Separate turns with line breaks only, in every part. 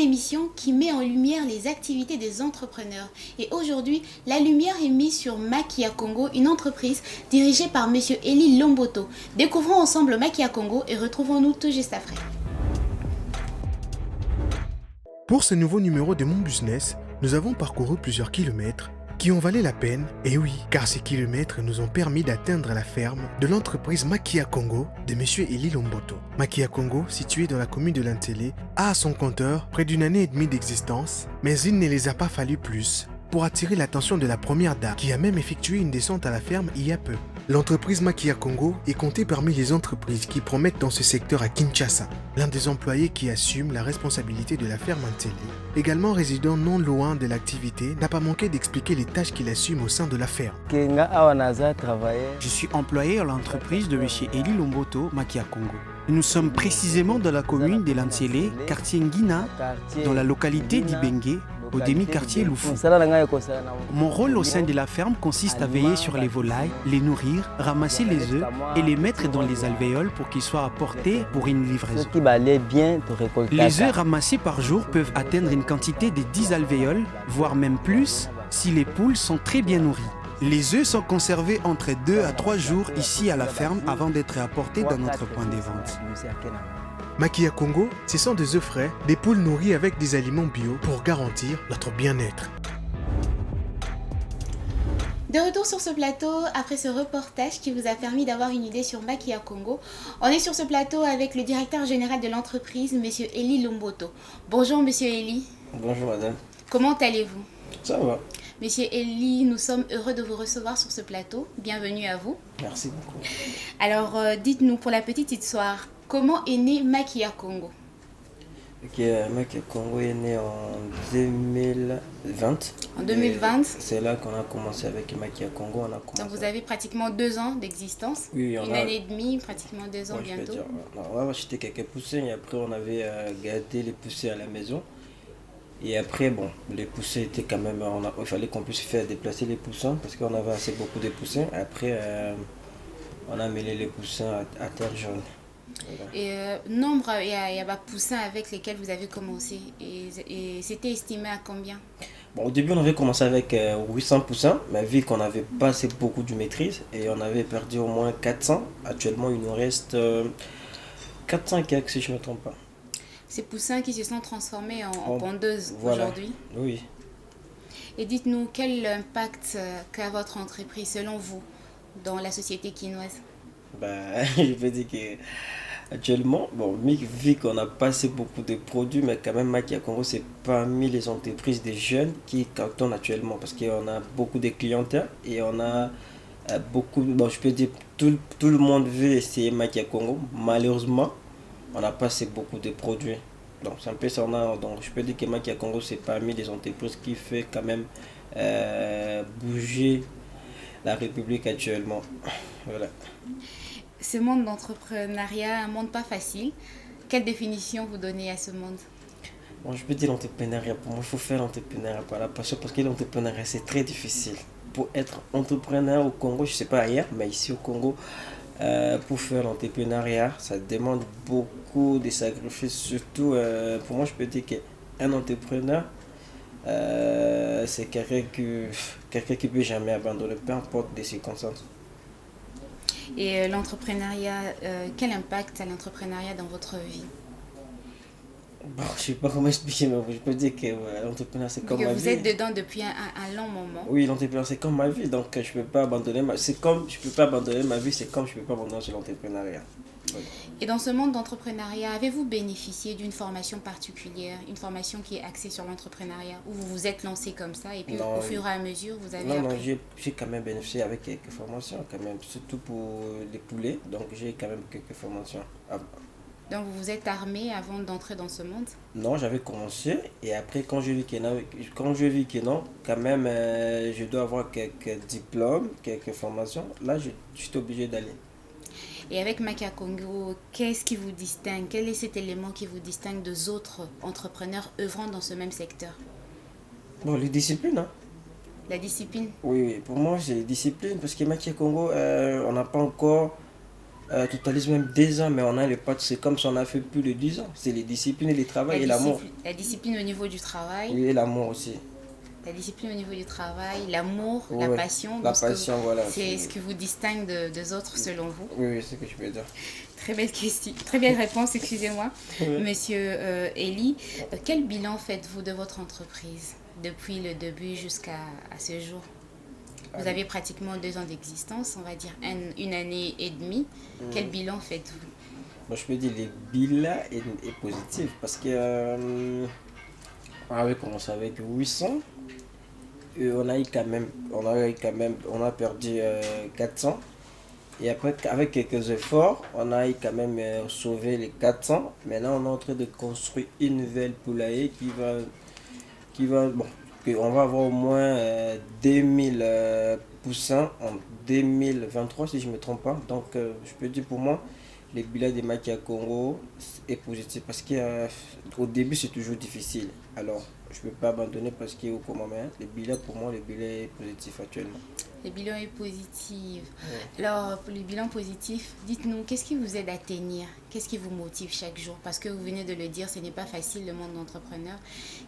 émission qui met en lumière les activités des entrepreneurs. Et aujourd'hui, la lumière est mise sur Makia Congo, une entreprise dirigée par Monsieur Eli Lomboto. Découvrons ensemble Makia Congo et retrouvons-nous tout juste après.
Pour ce nouveau numéro de Mon Business, nous avons parcouru plusieurs kilomètres qui ont valu la peine, et oui, car ces kilomètres nous ont permis d'atteindre la ferme de l'entreprise Makia Congo de M. Eli Lomboto. Makia Congo, située dans la commune de Lantélé, a à son compteur près d'une année et demie d'existence, mais il ne les a pas fallu plus pour attirer l'attention de la première dame, qui a même effectué une descente à la ferme il y a peu. L'entreprise Makia Congo est comptée parmi les entreprises qui promettent dans ce secteur à Kinshasa. L'un des employés qui assume la responsabilité de la ferme Antélé, également résident non loin de l'activité, n'a pas manqué d'expliquer les tâches qu'il assume au sein de la ferme.
Je suis employé à l'entreprise de M. Eli Lomboto, Makia Congo. Nous sommes précisément dans la commune de Lantélé, quartier Nguina, dans la localité d'Ibengue, au demi-quartier Loufou. Mon rôle au sein de la ferme consiste à veiller sur les volailles, les nourrir, ramasser les œufs et les mettre dans les alvéoles pour qu'ils soient apportés pour une livraison. Les œufs ramassés par jour peuvent atteindre une quantité de 10 alvéoles, voire même plus, si les poules sont très bien nourries. Les œufs sont conservés entre 2 à 3 jours ici à la ferme avant d'être apportés dans notre point de vente.
Makia Congo, ce sont des œufs frais, des poules nourries avec des aliments bio pour garantir notre bien-être.
De retour sur ce plateau, après ce reportage qui vous a permis d'avoir une idée sur Makia Congo, on est sur ce plateau avec le directeur général de l'entreprise, M. Eli Lomboto. Bonjour M. Eli.
Bonjour madame.
Comment allez-vous?
Ça va.
Monsieur Eli, nous sommes heureux de vous recevoir sur ce plateau. Bienvenue à vous.
Merci beaucoup.
Alors, dites-nous pour la petite histoire, comment est né Makia Congo?
Makia Congo est né en 2020.
En 2020.
C'est là qu'on a commencé avec Makia Congo.
Donc vous avez pratiquement 2 ans d'existence.
Oui,
une année et demie, pratiquement 2 ans bientôt.
On a acheté quelques poussins et après on avait gardé les poussins à la maison. Et après, bon, les poussins étaient quand même... il fallait qu'on puisse faire déplacer les poussins parce qu'on avait assez beaucoup de poussins. Après, on a mêlé les poussins à terre jaune. Voilà.
Et nombre, il y a des poussins avec lesquels vous avez commencé. Et c'était estimé à combien?
Bon, au début, on avait commencé avec 800 poussins, mais vu qu'on n'avait pas assez beaucoup de maîtrise et on avait perdu au moins 400, actuellement, il nous reste 400 et quelques si je ne me trompe pas.
Ces poussins qui se sont transformés en pondeuses aujourd'hui.
Oui.
Et dites-nous, quel impact qu'a votre entreprise, selon vous, dans la société quinoise?
Je peux dire qu'actuellement, vu qu'on n'a pas assez beaucoup de produits, mais quand même, Makia Congo, c'est parmi les entreprises des jeunes qui cartonnent actuellement parce qu'on a beaucoup de clientèle et on a beaucoup, je peux dire, tout le monde veut essayer Makia Congo. Malheureusement, on n'a pas assez beaucoup de produits. Donc c'est un peu ça. Donc je peux dire que Makia Congo, c'est parmi les entreprises qui fait quand même bouger la République actuellement. Voilà.
Ce monde d'entrepreneuriat, un monde pas facile. Quelle définition vous donnez à ce monde?
Bon, je peux dire l'entrepreneuriat. Pour moi, il faut faire l'entrepreneuriat par la passion parce que l'entrepreneuriat, c'est très difficile. Pour être entrepreneur au Congo, je ne sais pas ailleurs, mais ici au Congo, pour faire l'entrepreneuriat, ça demande beaucoup de sacrifices. Surtout, pour moi, je peux dire qu'un entrepreneur, c'est quelqu'un qui ne peut jamais abandonner, peu importe les circonstances.
Et l'entrepreneuriat, quel impact a l'entrepreneuriat dans votre vie?
Je ne sais pas comment expliquer, mais je peux dire que l'entrepreneuriat, c'est comme ma vie.
Vous êtes dedans depuis un long moment.
Oui, l'entrepreneuriat, c'est comme ma vie, donc je ne peux pas abandonner ma vie. C'est comme je ne peux pas abandonner ma vie, c'est comme je ne peux pas abandonner sur l'entrepreneuriat. Oui.
Et dans ce monde d'entrepreneuriat, avez-vous bénéficié d'une formation particulière, une formation qui est axée sur l'entrepreneuriat, où vous vous êtes lancé comme ça et puis au fur et à mesure, vous avez appris?
Non, j'ai quand même bénéficié avec quelques formations, quand même, surtout pour les poulets, donc j'ai quand même quelques formations.
Donc vous vous êtes armé avant d'entrer dans ce monde?
Non, j'avais commencé et après quand je vis que non, quand même je dois avoir quelques diplômes, quelques formations, là je suis obligé d'aller.
Et avec Makia Congo, qu'est-ce qui vous distingue? Quel est cet élément qui vous distingue des autres entrepreneurs œuvrant dans ce même secteur?
Bon, les disciplines, hein.
La discipline?
Oui, pour moi c'est discipline parce que Makia Congo, on n'a pas encore Totalise même 2 ans, mais on a les potes, c'est comme si on a fait plus de 10 ans. C'est les disciplines et les travail et l'amour.
La discipline au niveau du travail,
Oui, et l'amour aussi.
la discipline au niveau du travail, l'amour, la
Ouais,
passion.
la
donc
passion, voilà.
C'est ce qui vous distingue des autres selon vous.
Oui, oui, c'est ce que je peux dire.
Très belle question, très belle réponse, excusez-moi.
Oui.
Monsieur Eli, quel bilan faites-vous de votre entreprise depuis le début jusqu'à ce jour? Vous avez pratiquement 2 ans d'existence, on va dire une année et demie. Quel bilan faites-vous?
Moi, je peux dire le bilan est positif parce que on avait commencé avec 800 et on a perdu 400. Et après, avec quelques efforts, on a quand même sauvé les 400. Maintenant, on est en train de construire une nouvelle poulailler bon, on va avoir au moins 2000 poussins en 2023 si je ne me trompe pas. Donc, je peux dire pour moi, le bilan de Makia Congo est positif parce qu'au début, c'est toujours difficile. Alors, je ne peux pas abandonner parce qu'il y a au moment, le bilan, pour moi, le bilan est positif actuellement.
Le bilan est positif.
Ouais.
Alors, pour le bilan positif, dites-nous, qu'est-ce qui vous aide à tenir? Qu'est-ce qui vous motive chaque jour? Parce que vous venez de le dire, ce n'est pas facile le monde d'entrepreneur.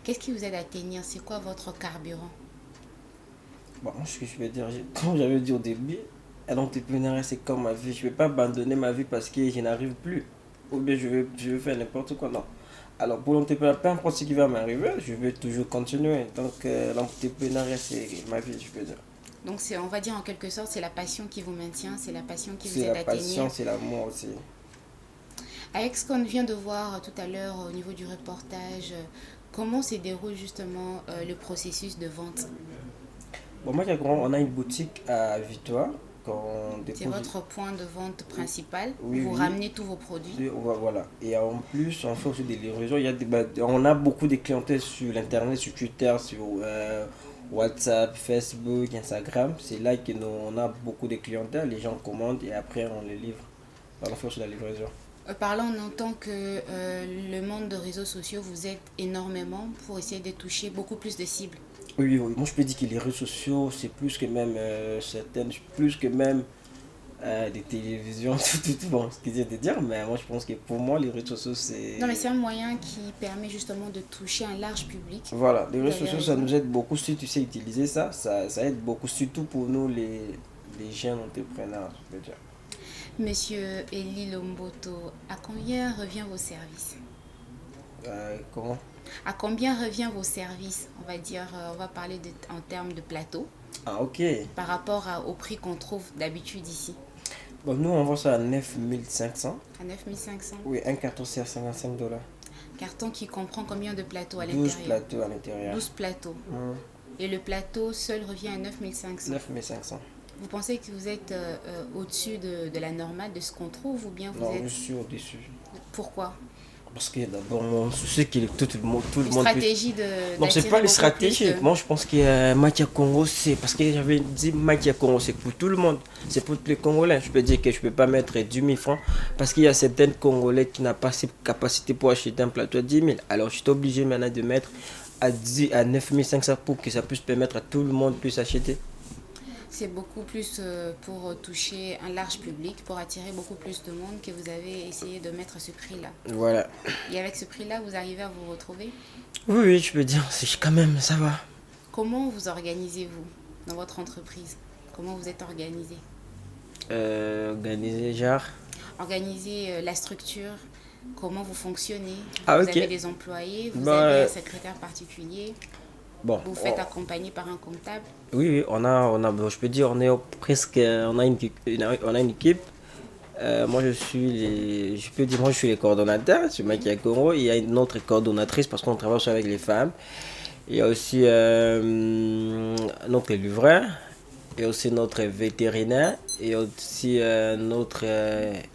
Qu'est-ce qui vous aide à tenir? C'est quoi votre carburant?
Bon, moi, ce que je vais dire, comme j'avais dit au début, l'entrepreneuriat, c'est comme ma vie. Je ne vais pas abandonner ma vie parce que je n'arrive plus. Ou bien je vais faire n'importe quoi. Non. Alors, pour l'entrepreneuriat, peu importe ce qui va m'arriver, je vais toujours continuer. Donc, l'entrepreneuriat, c'est ma vie, je peux dire.
Donc, on va dire en quelque sorte, c'est la passion qui vous maintient, c'est la passion qui vous
C'est
aide
la
à
passion,
tenir.
c'est l'amour aussi.
Avec ce qu'on vient de voir tout à l'heure au niveau du reportage, comment se déroule justement le processus de vente?
Bon, moi, on a une boutique à Victoire.
C'est votre point de vente principal où
Oui,
vous
oui.
ramenez tous vos produits.
Voilà. Et en plus, on fait aussi des livraisons. On a beaucoup de clientèle sur l'internet, sur Twitter, sur WhatsApp, Facebook, Instagram. C'est là que on a beaucoup de clientèle. Les gens commandent et après on les livre. On fait aussi la livraison.
Par là, on entend que le monde de réseaux sociaux vous aide énormément pour essayer de toucher beaucoup plus de cibles.
Oui, oui. Moi, je peux dire que les réseaux sociaux, c'est plus que même plus que même des télévisions, tout, bon, ce qu'ils de dire. Mais moi, je pense que pour moi, les réseaux sociaux, c'est...
Non, mais c'est un moyen qui permet justement de toucher un large public.
Voilà, les réseaux
Vous avez
sociaux, ça
raison.
nous aide beaucoup. Si tu sais utiliser ça aide beaucoup, surtout pour nous, les jeunes entrepreneurs, je veux dire.
Monsieur Eli Lomboto, à combien revient vos services?
Comment?
À combien revient vos services? On va dire, on va parler en termes de plateau
Ah, ok.
par rapport au prix qu'on trouve d'habitude ici.
Bon, nous, on vend ça à 9500.
À 9500.
Oui, un carton, c'est à $55.
Carton qui comprend combien de plateaux à
12
l'intérieur?
plateaux à l'intérieur.
12 plateaux.
Hum,
Et le plateau seul revient à 9500.
9500.
Vous pensez que vous êtes au-dessus de la normale, de ce qu'on trouve, ou bien vous
Non,
êtes...
je suis au-dessus.
Pourquoi?
Parce que d'abord, mon souci, que tout le monde...
Une stratégie de...
Non, c'est
d'attirer
pas une
beaucoup
stratégie.
plus de-
Moi, je pense que Makia Congo, c'est parce que j'avais dit Makia Congo, c'est pour tout le monde. C'est pour tous les Congolais. Je peux dire que je peux pas mettre 10 000 francs parce qu'il y a certains Congolais qui n'ont pas cette capacité pour acheter un plateau à 10 000. Alors, je suis obligé maintenant de mettre à 9 500 pour que ça puisse permettre à tout le monde de acheter.
C'est beaucoup plus pour toucher un large public, pour attirer beaucoup plus de monde que vous avez essayé de mettre ce prix-là.
Voilà.
Et avec ce prix-là, vous arrivez à vous retrouver?
Oui, oui, je peux dire, c'est quand même, ça va.
Comment vous organisez-vous dans votre entreprise? Comment vous êtes organisé?
Organiser, genre.
Organiser la structure, comment vous fonctionnez?
Ah,
vous
ok.
avez des employés, vous
Bah,
avez un secrétaire particulier,
Bon.
vous faites accompagner par un comptable.
Oui, oui, bon, je peux dire, on est on a une équipe. Moi, je peux dire, moi, je suis le coordonnateur sur Makia Congo. Il y a une autre coordonnatrice parce qu'on travaille aussi avec les femmes. Il y a aussi notre livreur, il y a aussi notre vétérinaire, et aussi notre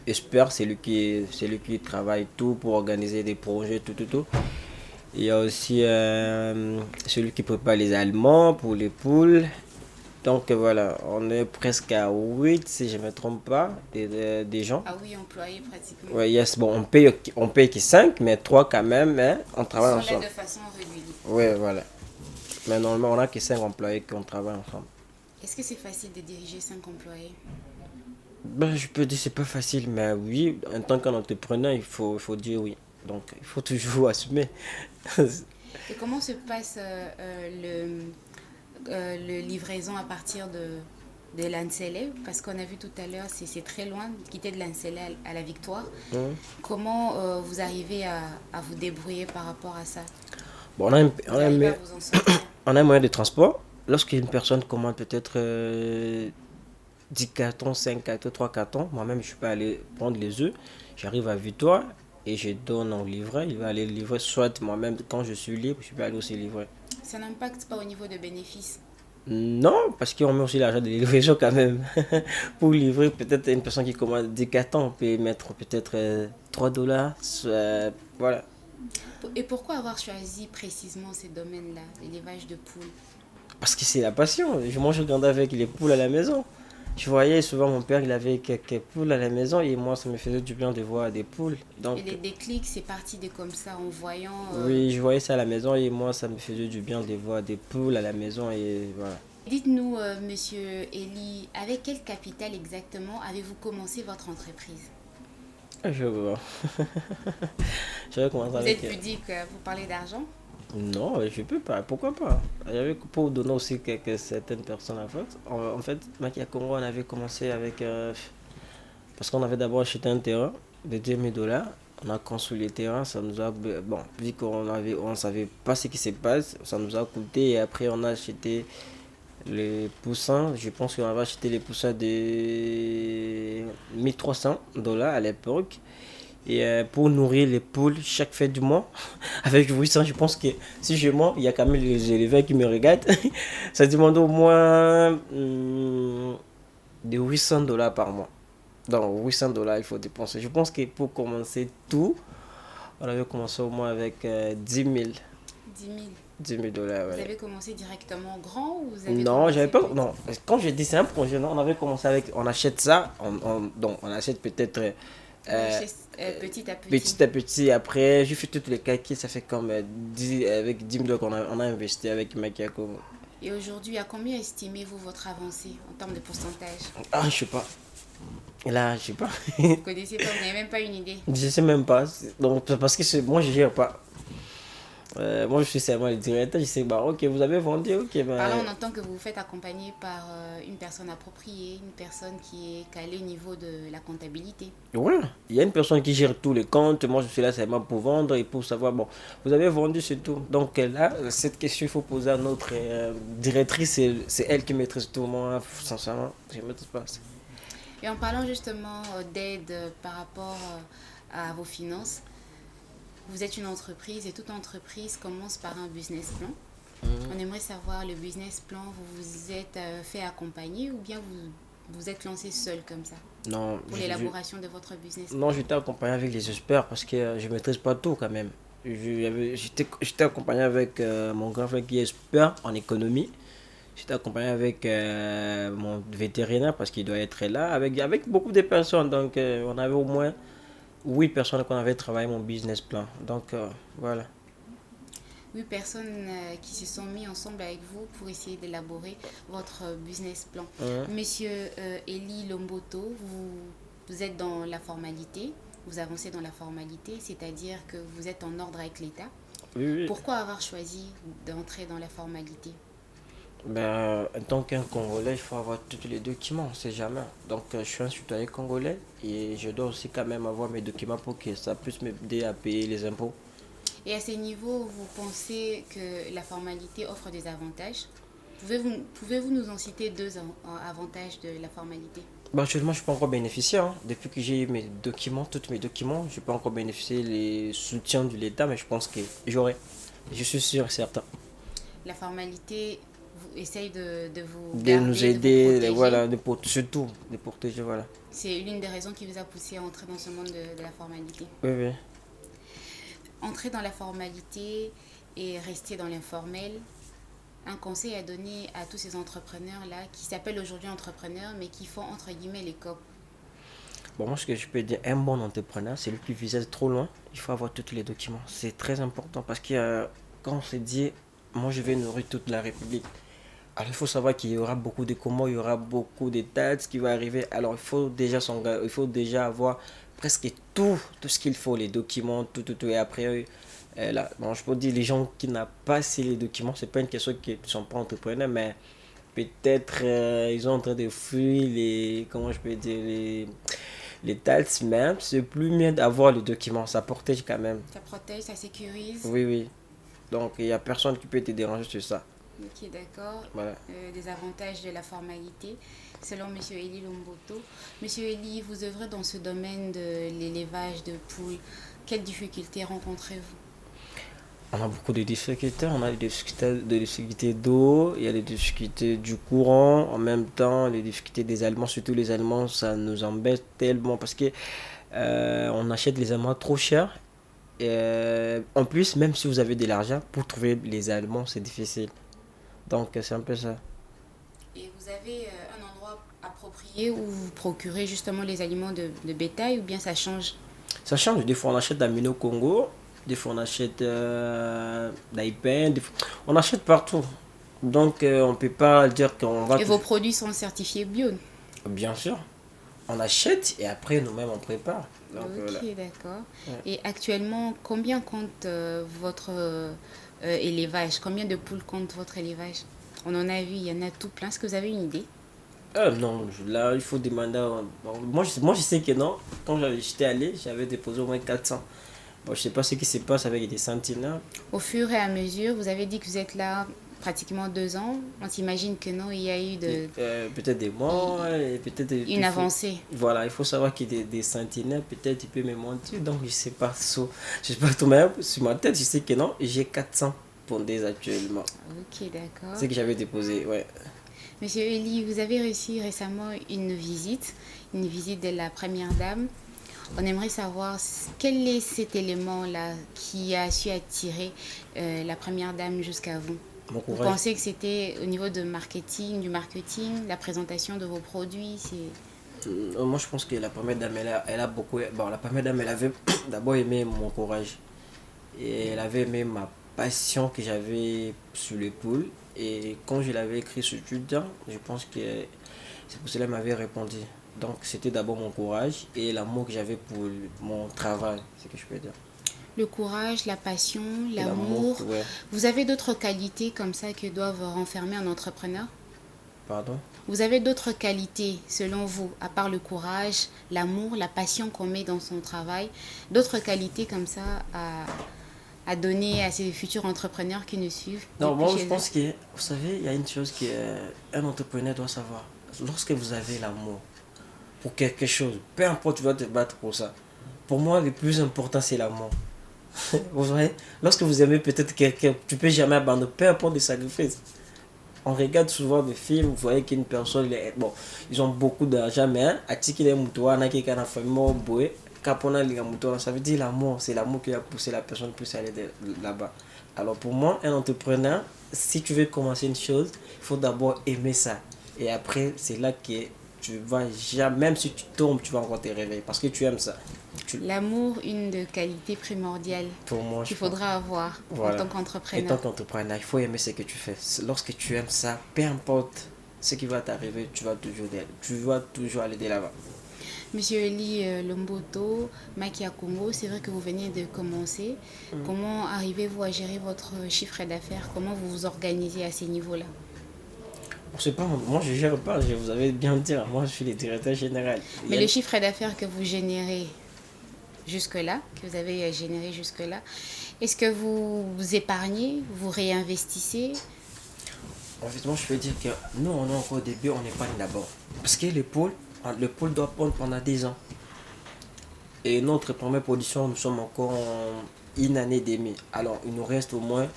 expert, c'est lui qui travaille tout pour organiser des projets, tout. Il y a aussi celui qui prépare les aliments pour les poules. Donc voilà, on est presque à 8 si je ne me trompe pas, des gens.
Ah oui, employés pratiquement.
Ouais, yes, bon, on paye que 5, mais 3 quand même, hein, on travaille
Ils sont là
ensemble.
de façon régulière.
Oui, voilà. Mais normalement, on n'a que 5 employés qui travaillent ensemble.
Est-ce que c'est facile de diriger 5 employés?
Ben, je peux dire que c'est pas facile, mais oui, en tant qu'entrepreneur, il faut dire oui. Donc, il faut toujours assumer.
Et comment se passe le livraison à partir de Lansele? Parce qu'on a vu tout à l'heure, c'est très loin de quitter de Lansele à la Victoire.
Hein.
Comment vous arrivez à vous débrouiller par rapport à ça?
Bon, on a un,
Vous arrivez à vous en sortir?
on a un moyen de transport. Lorsqu'une personne commande peut-être 10 cartons, 5 cartons, 3 cartons, moi-même je peux aller prendre les œufs, j'arrive à Victoire et je donne au livreur, il va aller le livrer, soit moi-même quand je suis libre, je peux aller aussi livrer.
Ça n'impacte pas au niveau de bénéfices.
Non, parce qu'on met aussi l'argent de livraison quand même. Pour livrer peut-être une personne qui commande 10 cartons, on peut mettre peut-être 3 dollars, voilà.
Et pourquoi avoir choisi précisément ces domaines-là, l'élevage de poules?
Parce que c'est la passion, je grandis avec les poules à la maison. Je voyais souvent mon père, il avait quelques poules à la maison et moi, ça me faisait du bien de voir des poules. Donc,
Et les déclics, c'est parti de comme ça, en voyant...
oui, je voyais ça à la maison et moi, ça me faisait du bien de voir des poules à la maison et voilà.
Dites-nous, monsieur Eli, avec quel capital exactement avez-vous commencé votre entreprise?
Je vois. J'avais commencé
Vous
avec.
êtes pudique, vous parlez d'argent?
Non, je peux pas. Pourquoi pas? J'avais pour donner aussi quelques certaines personnes en fait. En fait, Makia Congo, on avait commencé avec. Parce qu'on avait d'abord acheté un terrain de 2000 dollars. On a construit le terrain, ça nous a. Bon, vu on savait pas ce qui se passe, ça nous a coûté. Et après, on a acheté les poussins. Je pense qu'on avait acheté les poussins de 1300 dollars à l'époque. Et pour nourrir les poules chaque fin du mois, avec 800, je pense que si je mens, il y a quand même les éleveurs qui me regardent. Ça demande au moins de 800 dollars par mois. Donc 800 dollars, il faut dépenser. Je pense que pour commencer tout, on avait commencé au moins avec 10 000.
10 000.
10 000 dollars,
Vous
ouais.
avez commencé directement grand ou vous avez
Non,
commencé
j'avais pas.
petit?
Non, quand j'ai dit c'est un projet, non, on avait commencé avec. On achète ça, donc on achète peut-être.
Vous achetez, petit à petit.
Petit à petit, après, j'ai fait tous les calculs, ça fait comme 10, avec 10 000 qu'on on a investi avec Makiako.
Et aujourd'hui, à combien estimez-vous votre avancée en termes de pourcentage?
Ah, je sais pas. Et là, je sais pas.
Vous connaissez pas, vous n'avez même pas une idée.
Je sais même pas. Donc, parce que moi, je gère pas. Moi, je suis seulement le directeur. Je sais, bah, ok, vous avez vendu, ok. Bah,
Par là, on entend que vous vous faites accompagner par une personne appropriée, une personne qui est calée au niveau de la comptabilité.
ouais, il y a une personne qui gère tous les comptes. Moi, je suis là seulement pour vendre et pour savoir, bon, vous avez vendu, c'est tout. Donc là, cette question, il faut poser à notre directrice. C'est elle qui maîtrise tout. Moi, sincèrement, je ne maîtrise pas.
Et en parlant justement d'aide par rapport à vos finances, vous êtes une entreprise et toute entreprise commence par un business plan. On aimerait savoir le business plan, vous vous êtes fait accompagner ou bien vous êtes lancé seul comme ça
Non,
pour l'élaboration de votre business plan?
non, j'étais accompagné avec les experts parce que je ne maîtrise pas tout quand même. J'étais accompagné avec mon grand frère qui est expert en économie. J'étais accompagné avec mon vétérinaire parce qu'il doit être là, avec beaucoup de personnes. Donc, on avait au moins 8 personnes qu'on avait travaillé mon business plan. Donc, voilà.
8 personnes qui se sont mis ensemble avec vous pour essayer d'élaborer votre business plan. Monsieur Eli Lomboto, vous êtes dans la formalité, vous avancez dans la formalité, c'est-à-dire que vous êtes en ordre avec l'État.
Oui, oui.
Pourquoi avoir choisi d'entrer dans la formalité?
Ben, en tant qu'un Congolais, il faut avoir tous les documents, on ne sait jamais. Donc, je suis un citoyen congolais et je dois aussi quand même avoir mes documents pour que ça puisse m'aider à payer les impôts.
Et à ce niveau, vous pensez que la formalité offre des avantages? Pouvez-vous nous en citer deux avantages de la formalité?
Ben, actuellement, je ne peux pas encore bénéficier. Hein. Depuis que j'ai eu mes documents, tous mes documents, je peux encore bénéficier les soutiens de l'État, mais je pense que j'aurai. Je suis sûr et certain.
La formalité essaye de vous
De
garder,
nous
de vous
aider,
protéger.
voilà, surtout de protéger, voilà.
C'est l'une des raisons qui vous a poussé à entrer dans ce monde de la formalité.
Oui, oui.
Entrer dans la formalité et rester dans l'informel, un conseil à donner à tous ces entrepreneurs-là qui s'appellent aujourd'hui entrepreneurs mais qui font entre guillemets les COP.
Bon, moi, ce que je peux dire, un bon entrepreneur, c'est lui qui vise trop loin. Il faut avoir tous les documents. C'est très important parce que quand on se dit, moi, je vais nourrir toute la République. Alors, il faut savoir qu'il y aura beaucoup de comment, il y aura beaucoup de dates qui vont arriver. Alors, il faut déjà avoir presque tout ce qu'il faut, les documents, tout. Et après, là, bon, je peux dire, les gens qui n'ont pas ces documents, c'est pas une question qu'ils ne sont pas entrepreneurs, mais peut-être ils sont en train de fuir comment je peux dire, les dates même. C'est plus mieux d'avoir les documents, ça protège quand même.
Ça protège, ça sécurise.
Oui, oui. Donc, il n'y a personne qui peut te déranger sur ça.
Ok, d'accord.
Voilà.
Des avantages de la formalité, selon M. Eli Lomboto. Monsieur Eli, vous œuvrez dans ce domaine de l'élevage de poules. Quelles difficultés rencontrez-vous?
On a beaucoup de difficultés. On a des difficultés d'eau, il y a des difficultés du courant, en même temps, les difficultés des aliments, surtout les aliments, ça nous embête tellement parce que on achète les aliments trop chers. En plus, même si vous avez de l'argent, pour trouver les aliments, c'est difficile. Donc, c'est un peu ça.
Et vous avez un endroit approprié où vous procurez justement les aliments de bétail ou bien ça change?
Ça change. Des fois, on achète d'Amino Congo. Des fois, on achète d'Aipen. On achète partout. Donc, on ne peut pas dire qu'on va...
Et vos produits sont certifiés bio?
Bien sûr. On achète et après, nous-mêmes, on prépare. Donc,
ok,
voilà.
d'accord.
Ouais.
Et actuellement, combien compte votre élevage? Combien de poules compte votre élevage? On en a vu, il y en a tout plein. Est-ce que vous avez une idée?
Non, là, il faut demander... Bon, moi, je sais que non. Quand j'étais allé, j'avais déposé au moins 400. Bon, je sais pas ce qui se passe avec des sentinelles.
Au fur et à mesure, vous avez dit que vous êtes là pratiquement 2 ans. On s'imagine que non, il y a eu
Peut-être des morts, et peut-être...
une avancée.
Voilà, il faut savoir qu'il y a des sentinelles, peut-être il peut me mentir, donc je sais pas. Je sais pas tout même, sur ma tête, je sais que non, j'ai 400 pondeuses actuellement.
Ok, d'accord.
C'est que j'avais déposé, ouais.
Monsieur Eli, vous avez reçu récemment une visite de la première dame. On aimerait savoir quel est cet élément-là qui a su attirer la première dame jusqu'à vous.
Mon
Vous
courage.
pensez que c'était au niveau du marketing, la présentation de vos produits?
Moi, je pense que la première dame, elle a beaucoup. Bon, la première dame, elle avait d'abord aimé mon courage. Et elle avait aimé ma passion que j'avais sur les poules. Et quand je l'avais écrit sur Twitter, je pense que c'est pour cela qu'elle m'avait répondu. Donc, c'était d'abord mon courage et l'amour que j'avais pour mon travail, c'est ce que je peux dire.
Le courage, la passion,
Et
l'amour.
ouais.
Vous avez d'autres qualités comme ça que doivent renfermer un entrepreneur?
Pardon?
Vous avez d'autres qualités, selon vous, à part le courage, l'amour, la passion qu'on met dans son travail, d'autres qualités comme ça à donner à ces futurs entrepreneurs qui nous suivent?
Non,
depuis
moi
chez
je
eux?
pense que, vous savez, il y a une chose qu'un entrepreneur doit savoir. Lorsque vous avez l'amour pour quelque chose, peu importe, tu vas te battre pour ça. Pour moi, le plus important, c'est l'amour. Vous voyez, lorsque vous aimez peut-être quelqu'un, tu peux jamais abandonner, peu importe les sacrifices. On regarde souvent des films, vous voyez qu'une personne, bon, ils ont beaucoup d'argent, mais à titre de mutuwa, on a quelqu'un dans la famille, ça veut dire l'amour, c'est l'amour qui a poussé la personne plus à aller là-bas. Alors pour moi, un entrepreneur, si tu veux commencer une chose, il faut d'abord aimer ça. Et après, c'est là que tu vas jamais, même si tu tombes, tu vas encore te réveiller parce que tu aimes ça.
L'amour, une de qualité primordiale
Pour moi,
qu'il faudra avoir
voilà.
en tant
En
qu'entrepreneur.
tant qu'entrepreneur, il faut aimer ce que tu fais. Lorsque tu aimes ça, peu importe ce qui va t'arriver, tu vas toujours aller de l'avant.
Monsieur Eli Lomboto, Makia Congo, c'est vrai que vous venez de commencer. Comment arrivez-vous à gérer votre chiffre d'affaires? Comment vous vous organisez à ces niveaux-là?
C'est pas, moi je gère pas, je vous avais bien dit, moi je suis le directeur général.
Mais le chiffre d'affaires que vous générez jusque-là, que vous avez généré jusque-là, est-ce que vous épargnez, vous réinvestissez?
En fait, moi je peux dire que nous on est encore au début, on épargne d'abord. Parce que le pôle doit pondre pendant 10 ans. Et notre première production, nous sommes encore en une année et demie. Alors il nous reste au moins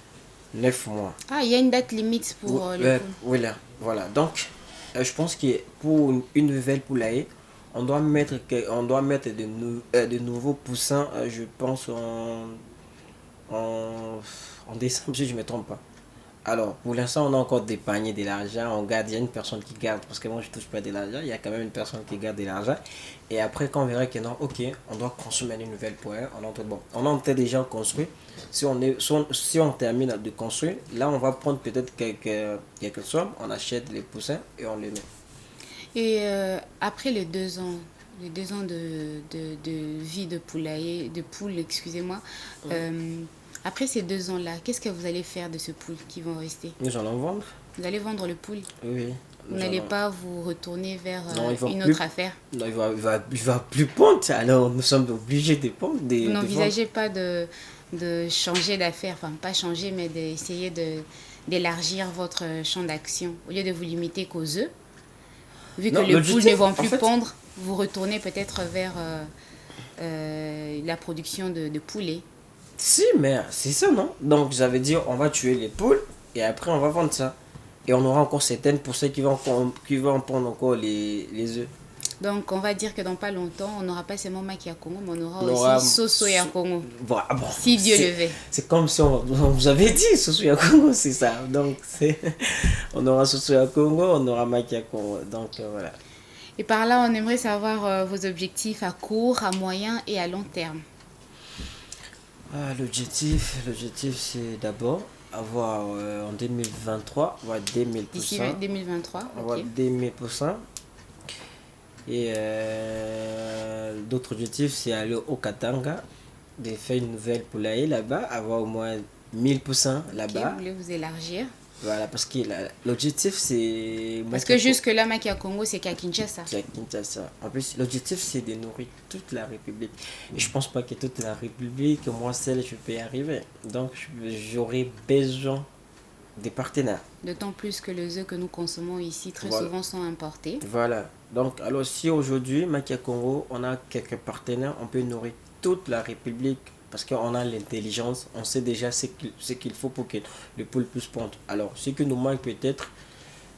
9 mois.
Ah, il y a une date limite pour le poule.
Oui, là, voilà. Donc, je pense que pour une nouvelle poulailler, on doit mettre de nouveaux poussins, je pense, en décembre, si je ne me trompe pas. Alors, pour l'instant, on a encore dépanné de l'argent. On garde, il y a une personne qui garde, parce que moi, je touche pas de l'argent. Il y a quand même une personne qui garde de l'argent. Et après, quand on verra que non, ok, on doit construire une nouvelle poêle. On a peut-être déjà construit. Si on termine de construire, là, on va prendre peut-être quelques sommes. On achète les poussins et on les met.
Et après les 2 ans de vie de poulailler, de poule, excusez-moi, après ces 2 ans-là, qu'est-ce que vous allez faire de ce poule qui vont rester?
Nous allons vendre.
Vous allez vendre le poule?
Oui.
Vous n'allez pas vous retourner vers
Non,
une autre affaire?
Non, il va plus pondre. Alors, nous sommes obligés de pondre.
Vous n'envisagez pas de changer d'affaire, enfin pas changer, mais d'essayer d'élargir votre champ d'action au lieu de vous limiter qu'aux œufs? Vu que les poules ne vont plus pondre, vous retournez peut-être vers la production de poulets.
Si, mais c'est ça, non? Donc, ça veut dire on va tuer les poules et après on va vendre ça. Et on aura encore certaines pour ceux qui vont pondre encore les œufs.
Donc, on va dire que dans pas longtemps, on n'aura pas seulement Maki à Congo, mais on aura aussi Soso et à Congo.
Voilà, bon,
si Dieu le veut.
C'est comme si on vous avait dit Soso et à Congo, c'est ça. Donc, on aura Soso et à Congo, on aura Maki à Congo. Donc, voilà.
Et par là, on aimerait savoir vos objectifs à court, à moyen et à long terme.
L'objectif, c'est d'abord avoir en 2023, avoir 2000%.
D'ici 2023,
avoir 2000%. Et d'autres objectifs, c'est aller au Katanga, de faire une nouvelle poulailler là-bas, avoir au moins 1000% là-bas.
Vous voulez vous élargir?
Voilà, parce que l'objectif, c'est...
Parce que jusque-là, Maki à Congo, c'est qu'à Kinshasa.
C'est à Kinshasa. En plus, l'objectif, c'est de nourrir toute la République. Et je pense pas que toute la République, moi seul, je peux y arriver. Donc, j'aurai besoin des partenaires.
D'autant plus que les œufs que nous consommons ici, très souvent, sont importés.
Voilà. Donc, alors, si aujourd'hui, Maki à Congo, on a quelques partenaires, on peut nourrir toute la République. Parce qu'on a l'intelligence, on sait déjà ce qu'il faut pour que le poule puisse pondre. Alors, ce qui nous manque peut-être,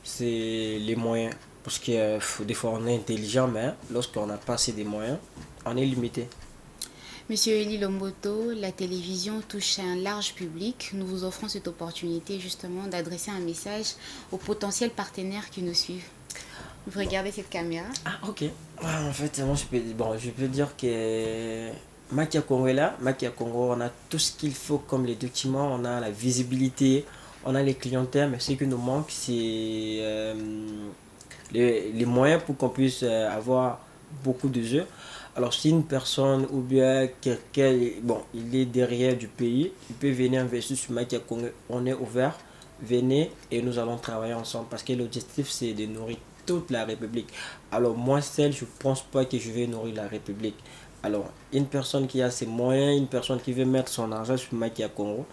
c'est les moyens. Parce que des fois, on est intelligent, mais lorsqu'on n'a pas assez de moyens, on est limité.
Monsieur Eli Lomboto, la télévision touche un large public. Nous vous offrons cette opportunité justement d'adresser un message aux potentiels partenaires qui nous suivent. Vous regardez cette caméra.
Ah, ok. En fait, moi, je peux dire que... Maki à Congo est là. Maki à Congo, on a tout ce qu'il faut comme les documents, on a la visibilité, on a les clientèles, mais ce qui nous manque, c'est les moyens pour qu'on puisse avoir beaucoup de jeux. Alors, si une personne ou bien quelqu'un, bon, il est derrière du pays, il peut venir investir sur Maki à Congo. On est ouvert, venez et nous allons travailler ensemble parce que l'objectif, c'est de nourrir toute la République. Alors, moi seul, je ne pense pas que je vais nourrir la République. Alors, une personne qui a ses moyens, une personne qui veut mettre son argent sur Maki à Congo,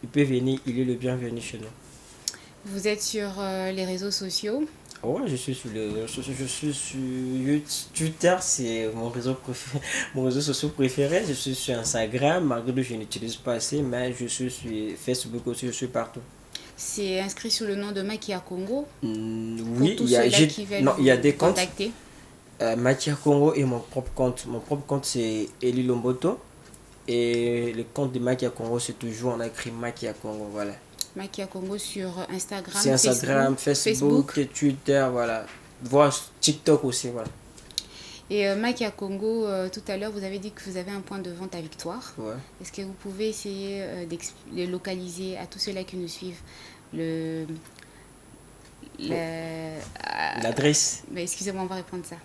il peut venir, il est le bienvenu chez nous.
Vous êtes sur les réseaux sociaux?
Ouais, je suis sur Twitter, c'est mon réseau social préféré. Je suis sur Instagram, malgré que je n'utilise pas assez, mais je suis sur Facebook aussi, je suis partout.
C'est inscrit sous le nom de Maki à Congo?
Oui,
il y
a des comptes. Maki à Congo et mon propre compte. Mon propre compte, c'est Eli Lomboto. Et le compte de Maki à Congo, c'est toujours, on a écrit Maki à Congo, voilà.
Maki à Congo sur Instagram,
c'est Instagram, Facebook, Twitter, voilà. Voire TikTok aussi, voilà.
Et Maki à Congo, tout à l'heure, vous avez dit que vous avez un point de vente à Victoire.
Ouais.
Est-ce que vous pouvez essayer de localiser à tous ceux-là qui nous suivent
l'adresse?
Excusez-moi, on va répondre ça.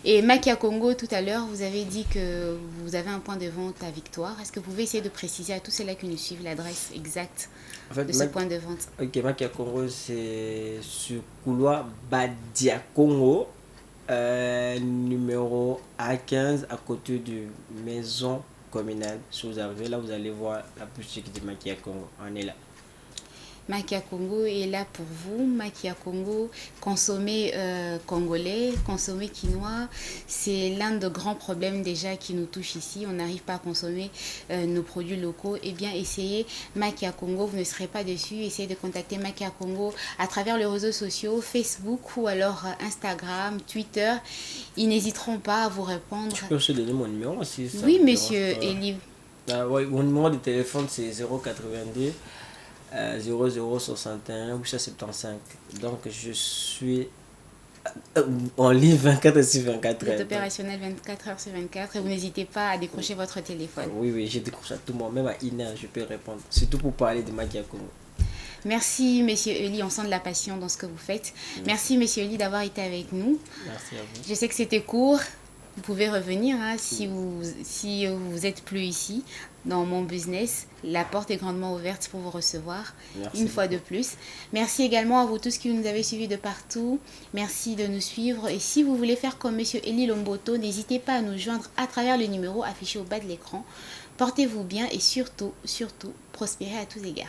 Et Maki à Congo, tout à l'heure, vous avez dit que vous avez un point de vente à Victoire. Est-ce que vous pouvez essayer de préciser à tous ceux-là qui nous suivent l'adresse exacte de ce point de vente?
Ok, Maki à Congo, c'est sur couloir Badia Congo, numéro A15, à côté de maison communale. Si vous arrivez là, vous allez voir la boutique de Maki à Congo. On est là.
Maki à Congo est là pour vous. Maki à Congo, consommer congolais, consommer quinoa, c'est l'un des grands problèmes déjà qui nous touche ici. On n'arrive pas à consommer nos produits locaux. Eh bien, essayez Maki à Congo, vous ne serez pas déçus. Essayez de contacter Maki à Congo à travers les réseaux sociaux, Facebook ou alors Instagram, Twitter. Ils n'hésiteront pas à vous répondre.
Tu peux aussi donner mon numéro aussi.
Oui, monsieur Eli.
Ouais, mon numéro de téléphone, c'est 082 0061 875. Donc je suis en ligne 24 sur 24
Vous êtes
heures.
opérationnel 24 heures sur 24 et vous n'hésitez pas à décrocher votre téléphone.
Oui, je décroche à tout moment, même à 1 heure, je peux répondre. Surtout pour parler de Makia Congo.
Merci, Monsieur Eli, on sent de la passion dans ce que vous faites. Merci, Monsieur Eli, d'avoir été avec nous.
Merci à vous.
Je sais que c'était court. Vous pouvez revenir si vous êtes plus ici dans mon business. La porte est grandement ouverte pour vous recevoir une fois de plus. Merci également à vous tous qui nous avez suivis de partout. Merci de nous suivre. Et si vous voulez faire comme Monsieur Eli Lomboto, n'hésitez pas à nous joindre à travers le numéro affiché au bas de l'écran. Portez-vous bien et surtout, prospérez à tous égards.